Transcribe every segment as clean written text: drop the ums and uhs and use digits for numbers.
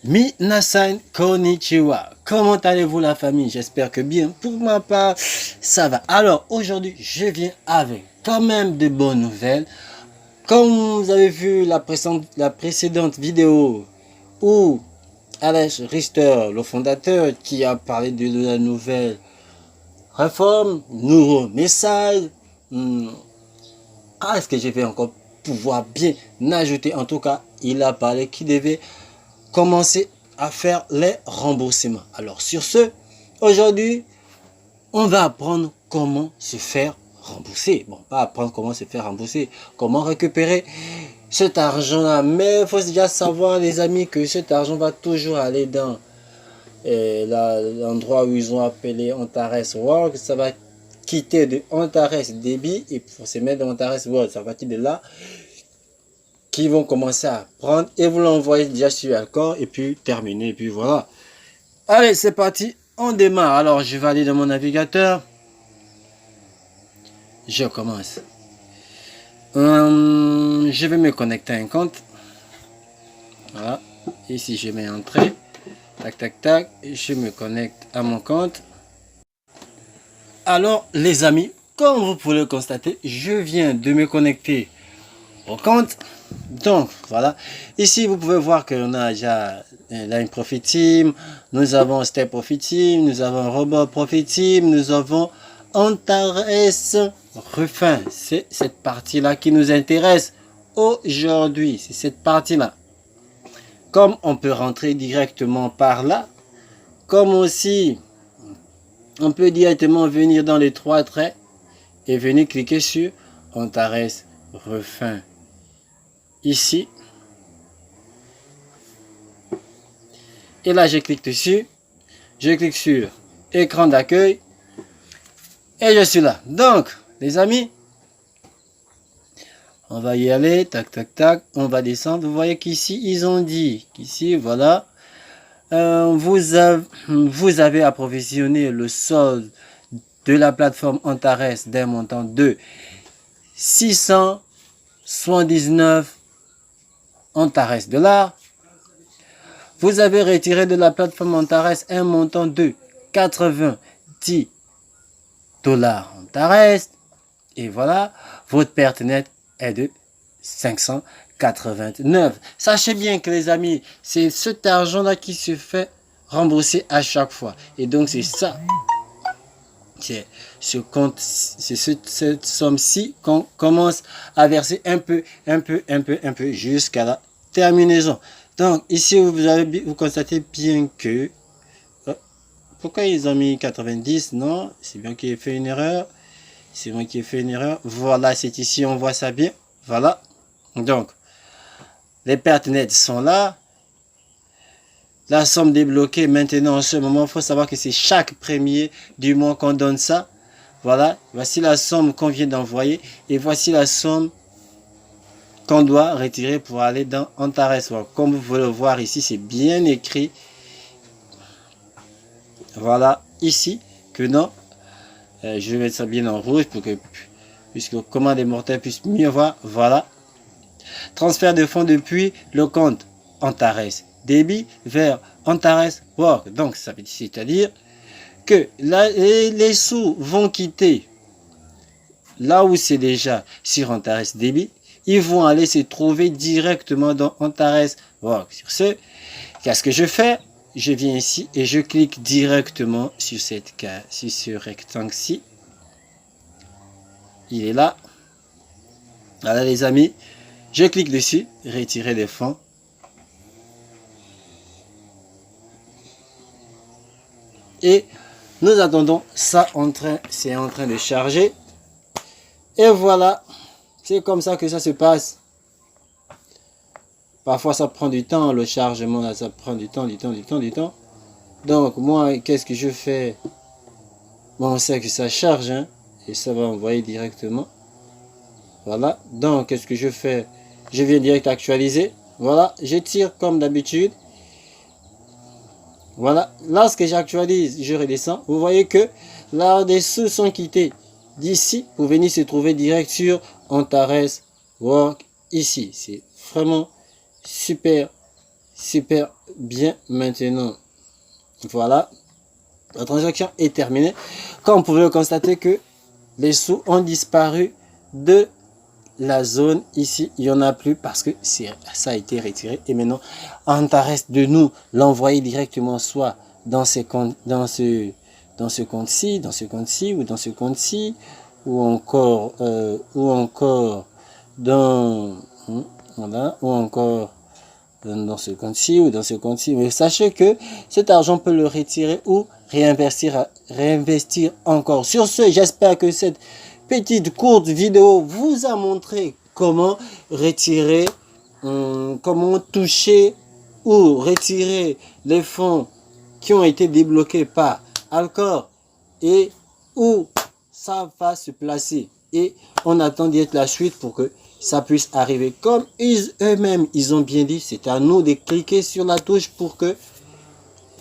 Minasan konnichiwa. Comment allez-vous la famille? J'espère que bien. Pour ma part, ça va. Alors aujourd'hui, je viens avec quand même de bonnes nouvelles. Comme vous avez vu la précédente vidéo où Alex Richter, le fondateur, qui a parlé de la nouvelle réforme, nouveau message. Est-ce que je vais encore pouvoir bien ajouter? En tout cas, il a parlé qu'il devait commencer à faire les remboursements. Alors sur ce, aujourd'hui, on va apprendre comment se faire rembourser. Bon, pas apprendre comment se faire rembourser, comment récupérer cet argent-là. Mais il faut déjà savoir, les amis, que cet argent va toujours aller dans l'endroit où ils ont appelé Antares World. Ça va quitter de Antares Débit et pour se mettre dans Antares World. Ça va partir de là qui vont commencer à prendre et vous l'envoyez déjà sur Alcor et puis terminer. Et puis voilà. Allez, c'est parti. On démarre. Alors, je vais aller dans mon navigateur. Je commence. Je vais me connecter à un compte. Voilà. Ici, je mets entrée. Tac, tac, tac. Je me connecte à mon compte. Alors, les amis, comme vous pouvez le constater, je viens de me connecter au compte. Donc, voilà. Ici, vous pouvez voir qu'on a déjà Line Profit Team. Nous avons Step Profit Team. Nous avons Robot Profit Team. Nous avons Antares Refin. C'est cette partie-là qui nous intéresse aujourd'hui. C'est cette partie-là. Comme on peut rentrer directement par là, comme aussi on peut directement venir dans les trois traits et venir cliquer sur Antares Refin. Ici. Et là, je clique dessus. Je clique sur écran d'accueil. Et je suis là. Donc, les amis, on va y aller. Tac, tac, tac. On va descendre. Vous voyez qu'ici, ils ont dit qu'ici, voilà. Vous avez approvisionné le solde de la plateforme Antares d'un montant de 679 Antares $. Vous avez retiré de la plateforme Antares un montant de 90 $ Antares. Et voilà, votre perte nette est de 589. Sachez bien que les amis, c'est cet argent-là qui se fait rembourser à chaque fois. Et donc c'est ça. C'est ce compte, c'est cette somme-ci qu'on commence à verser un peu, jusqu'à la terminaison. Donc ici vous constatez bien que pourquoi ils ont mis 90? Non, c'est bien qu'il ait fait une erreur. C'est moi qui ai fait une erreur. Voilà, c'est ici, on voit ça bien. Voilà. Donc, les pertes nettes sont là. La somme débloquée maintenant en ce moment, il faut savoir que c'est chaque premier du mois qu'on donne ça. Voilà, voici la somme qu'on vient d'envoyer et voici la somme qu'on doit retirer pour aller dans Antares World. Comme vous pouvez le voir ici, c'est bien écrit. Voilà, ici, que non. Je vais mettre ça bien en rouge pour que, puisque comment les mortels puissent mieux voir. Voilà. Transfert de fonds depuis le compte Antares Débit vers Antares World. Donc, c'est-à-dire que là, les sous vont quitter là où c'est déjà sur Antares Débit. Ils vont aller se trouver directement dans Antares World. Sur ce, qu'est-ce que je fais? Je viens ici et je clique directement sur cette case, sur ce rectangle-ci. Il est là. Voilà les amis. Je clique dessus, retirer les fonds. Et nous attendons ça c'est en train de charger. Et voilà, c'est comme ça que ça se passe. Parfois ça prend du temps, le chargement là, ça prend du temps. Donc moi, qu'est-ce que je fais? Bon, on sait que ça charge, hein, et ça va envoyer directement. Voilà, donc qu'est-ce que je fais? Je viens direct actualiser. Voilà, je tire comme d'habitude. Voilà, lorsque j'actualise, je redescends. Vous voyez que là, des sous sont quittés d'ici pour venir se trouver direct sur Antares World ici. C'est vraiment super bien maintenant. Voilà, la transaction est terminée. Comme vous pouvez le constater que les sous ont disparu de la zone ici, il n'y en a plus parce que ça a été retiré. Et maintenant, Antares de nous l'envoyer directement soit dans ce compte-ci, ou dans ce compte-ci, ou encore dans voilà, ou encore dans ce compte-ci ou dans ce compte-ci. Mais sachez que cet argent peut le retirer ou réinvestir encore. Sur ce, j'espère que cette petite courte vidéo vous a montré comment retirer, comment toucher ou retirer les fonds qui ont été débloqués par Alcor et où ça va se placer. Et on attend d'être la suite pour que ça puisse arriver. Comme eux-mêmes, ils ont bien dit, c'est à nous de cliquer sur la touche pour que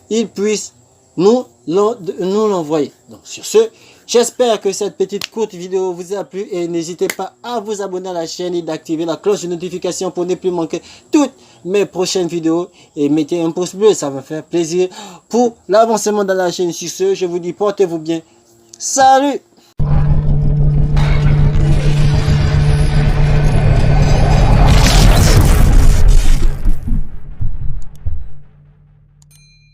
ils puissent nous l'envoyer. Donc sur ce, j'espère que cette petite courte vidéo vous a plu et n'hésitez pas à vous abonner à la chaîne et d'activer la cloche de notification pour ne plus manquer toutes mes prochaines vidéos et mettez un pouce bleu, ça va me faire plaisir pour l'avancement de la chaîne. Sur ce, je vous dis portez-vous bien. Salut!